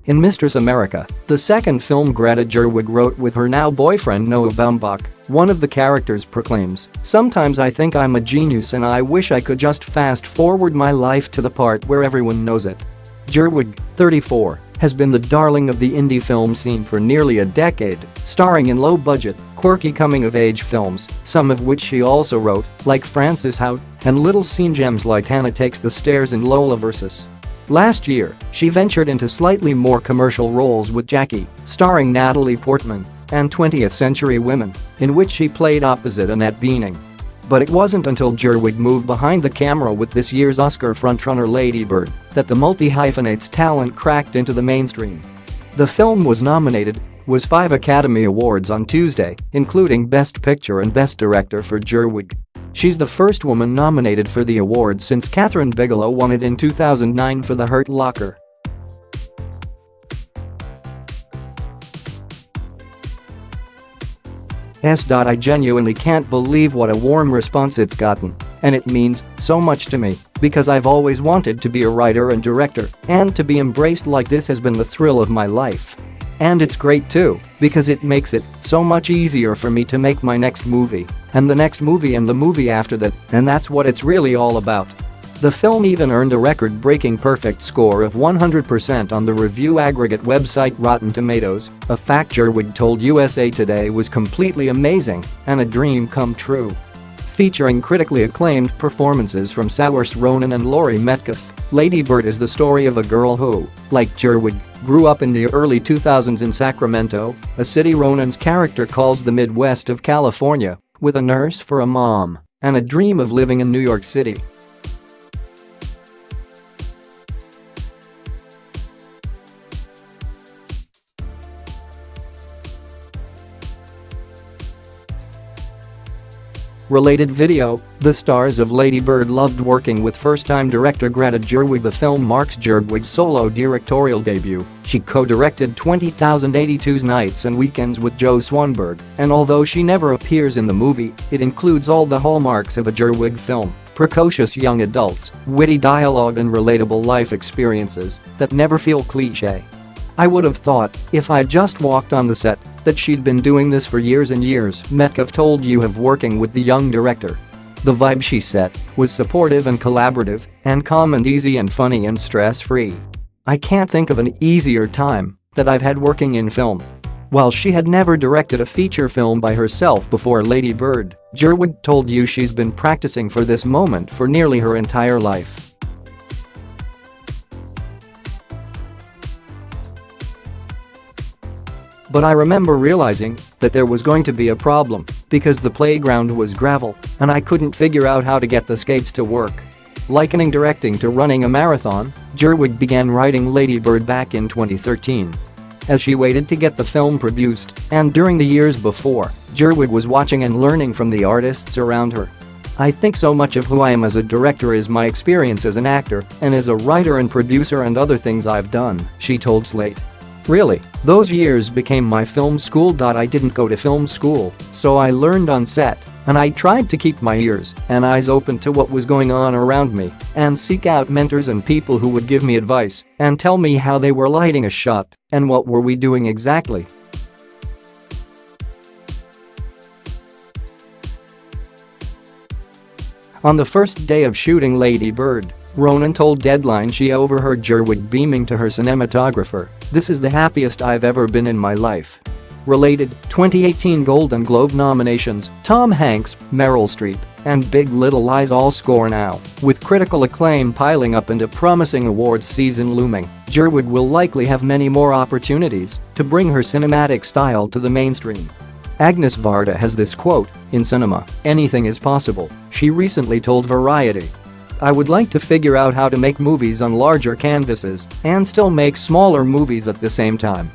In Mistress America, the second film Greta Gerwig wrote with her now boyfriend Noah Baumbach, one of the characters proclaims, "Sometimes I think I'm a genius and I wish I could just fast forward my life to the part where everyone knows it." Gerwig, 34, has been the darling of the indie film scene for nearly a decade, starring in low-budget, quirky coming-of-age films, some of which she also wrote, like Frances Hout, and little scene gems like Hannah Takes the Stairs and Lola vs. Last year, she ventured into slightly more commercial roles with Jackie, starring Natalie Portman, and 20th Century Women, in which she played opposite Annette Bening. But it wasn't until Gerwig moved behind the camera with this year's Oscar frontrunner Lady Bird that the multi-hyphenate's talent cracked into the mainstream. The film was nominated, was 5 Academy Awards on Tuesday, including Best Picture and Best Director for Gerwig. She's the first woman nominated for the award since Catherine Bigelow won it in 2009 for The Hurt Locker. I genuinely can't believe what a warm response it's gotten, and it means so much to me, because I've always wanted to be a writer and director, and to be embraced like this has been the thrill of my life. And it's great too, because it makes it so much easier for me to make my next movie, and the next movie and the movie after that, and that's what it's really all about. The film even earned a record-breaking perfect score of 100% on the review aggregate website Rotten Tomatoes, a fact Gerwig told USA Today was completely amazing and a dream come true. Featuring critically acclaimed performances from Saoirse Ronan and Laurie Metcalf, Lady Bird is the story of a girl who, like Gerwig, grew up in the early 2000s in Sacramento, a city Ronan's character calls the Midwest of California, with a nurse for a mom and a dream of living in New York City. Related video, the stars of Lady Bird loved working with first-time director Greta Gerwig. The film marks Gerwig's solo directorial debut. She co-directed 20,082 Nights and Weekends with Joe Swanberg, and although she never appears in the movie, it includes all the hallmarks of a Gerwig film: precocious young adults, witty dialogue and relatable life experiences that never feel cliché. "I would have thought, if I'd just walked on the set, that she'd been doing this for years and years," Metcalf told You Have working with the young director. "The vibe she set was supportive and collaborative, and calm and easy and funny and stress-free. I can't think of an easier time that I've had working in film." While she had never directed a feature film by herself before Lady Bird, Gerwig told You she's been practicing for this moment for nearly her entire life. "But I remember realizing that there was going to be a problem because the playground was gravel and I couldn't figure out how to get the skates to work." Likening directing to running a marathon, Gerwig began writing Lady Bird back in 2013. As she waited to get the film produced, and during the years before, Gerwig was watching and learning from the artists around her. "I think so much of who I am as a director is my experience as an actor and as a writer and producer and other things I've done," she told Slate. "Really, those years became my film school. I didn't go to film school, so I learned on set, and I tried to keep my ears and eyes open to what was going on around me and seek out mentors and people who would give me advice and tell me how they were lighting a shot and what were we doing exactly." On the first day of shooting Lady Bird, Ronan told Deadline she overheard Gerwig beaming to her cinematographer, "This is the happiest I've ever been in my life." Related, 2018 Golden Globe nominations, Tom Hanks, Meryl Streep, and Big Little Lies all score now. With critical acclaim piling up and a promising awards season looming, Gerwig will likely have many more opportunities to bring her cinematic style to the mainstream. Agnes Varda has this quote, "In cinema, anything is possible," she recently told Variety. "I would like to figure out how to make movies on larger canvases and still make smaller movies at the same time."